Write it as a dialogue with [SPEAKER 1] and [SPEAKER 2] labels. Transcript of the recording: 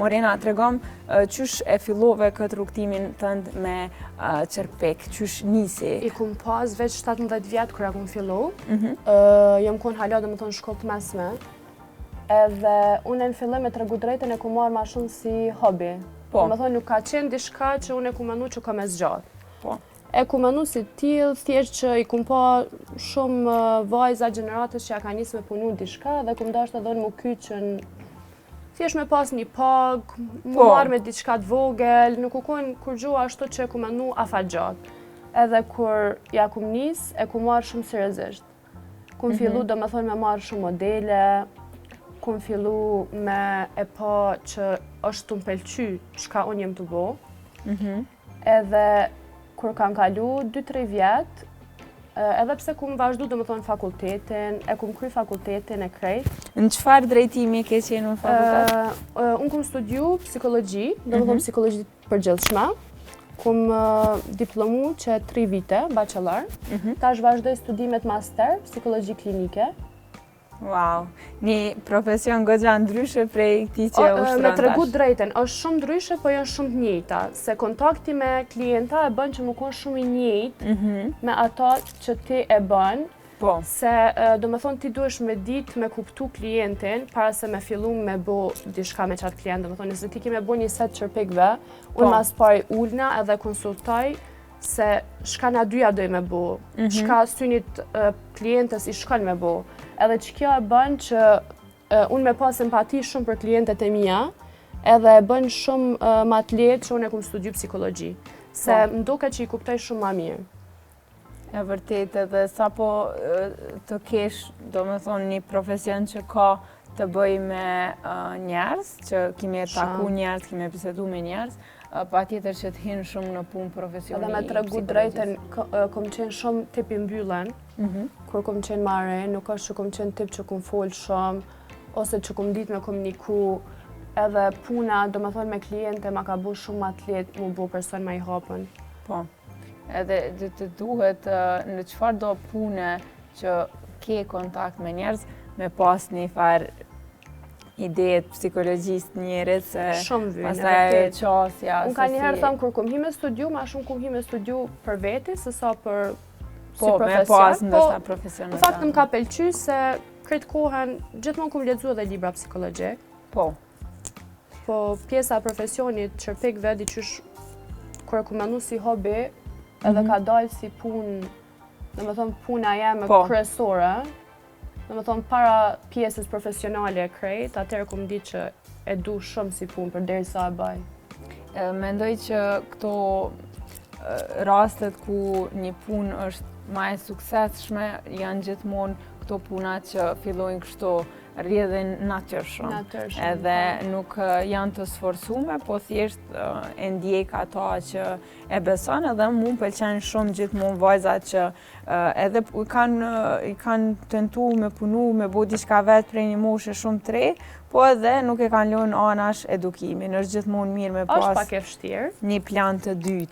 [SPEAKER 1] Morena, tregom qysh e fillove këtë rrugtimin tënd me çerpek, qysh nisi?
[SPEAKER 2] I kum pas veç 17 vjetë kër e kum fillu. Jam kon hala domethënë shkollë të mesme. Edhe unë në fillim me tregu drejtën e kum marrë ma shumë si hobi.
[SPEAKER 1] Po.
[SPEAKER 2] Domethënë nuk ka qenë diçka që unë e kum menu që ka me zgjatë.
[SPEAKER 1] Po.
[SPEAKER 2] E kum menu si tillë, thjesht që i kum pa shumë vajza gjeneratës që ja ka nisë me punu diçka dhe kum dashur edhe unë mu kyçën thjesht me pas një pag, mu marrë me diçka të vogël, nuk u kon kur gjua ashtu që e kum menu afatgjatë. Edhe kur ja kum nisë, e kum marrë shumë seriozisht. Kum fillu domethënë me marrë shumë modele, kum fillu me e pa që është të m'pëlqy çka unë jem të bo. Edhe kur kanë kalu 2-3 vjetë, edhe pse kum vazhdu domethënë fakultetin, e kum kry fakultetin e krejt.
[SPEAKER 1] Në çfarë drejtimi ke qenë në fakultet?
[SPEAKER 2] Unë kum studiu psikologji, domethënë psikologji përgjithshme. Kum diplomu që 3 vite, bachelor. Tash vazhdoj studimet master, psikologji klinike.
[SPEAKER 1] Wow, një profesion goxha ndryshe prej këtij që ushtron.
[SPEAKER 2] Me tregu drejten, është shumë ndryshe, po janë shumë të njëjta. Se kontakti me klienta e bën që më kon shumë i njëjtë me ata që ti e bën.
[SPEAKER 1] Po.
[SPEAKER 2] Se domethënë ti duhesh me ditë me kuptu klientin para se me fillu me bo diçka me qatë klient. Domethënë nëse ti ke me bo një set çerpekëve, unë mas pari ulna edhe konsultoj se shka na dyja doj me bo, shka synit klientës i shkon me bo. Edhe që kjo e bën që unë me pas empati shumë për klientet e mia, edhe e bën shumë ma të lehtë që unë e kum studiu psikologji. Se më duket që i kuptoj shumë ma mirë.
[SPEAKER 1] E vërtet, edhe sa po të kesh, domethënë, një profesion që ka të bëj me njerëz, që kime taku njerëz, kime bisedu me njerëz, patjetër që të hinë shumë në punë profesioni.
[SPEAKER 2] Edhe me tregu drejten, kom qenë shumë tip i mbyllen, kur kom qenë mare, nuk është që kom qenë tip që kom folë shumë, ose që kom ditë me komuniku, edhe puna, domethënë me kliente, ma ka bu shumë ma të lehtë mu bu person ma i hapën.
[SPEAKER 1] Po. Edhe të duhet në çfarë do pune që ke kontakt me njerëz, me pas një farë idejet psikologjisë njerëz, se pastaj qasja.
[SPEAKER 2] Unë ka njëherë thamë kur kum hi me studiu, ma shumë kum hi me studiu për veti, se sa për si profesion.
[SPEAKER 1] Me pas ndoshta profesion.
[SPEAKER 2] Në fakt më ka pëlqy se këtë kohën gjithmonë kum lexuar edhe libra psikologjik.
[SPEAKER 1] Po.
[SPEAKER 2] Po pjesa e profesionit çerpekëve diqysh kur e kum menu si hobi, edhe ka dalë si punë, domethënë puna jeme kryesore, domethënë para pjesës profesionale e krejt, atëherë kum ditë që e du shumë si punë përderisa e baj.
[SPEAKER 1] Mendoj që këto rastet ku një punë është më e suksesshme janë gjithmonë këto puna që fillojnë kështu rrjedhin natyrshëm. Edhe nuk janë të sforcume, po thjesht e ndjek ata që e beson, edhe mu pëlqen shumë gjithmonë vajzat që edhe i kanë tentu me punu, me bo diçka vetë prej një moshe shumë të re, po edhe nuk e kanë lënë anash edukimin. Është gjithmonë mirë me pas
[SPEAKER 2] është pak e vështirë.
[SPEAKER 1] Një plan të dytë.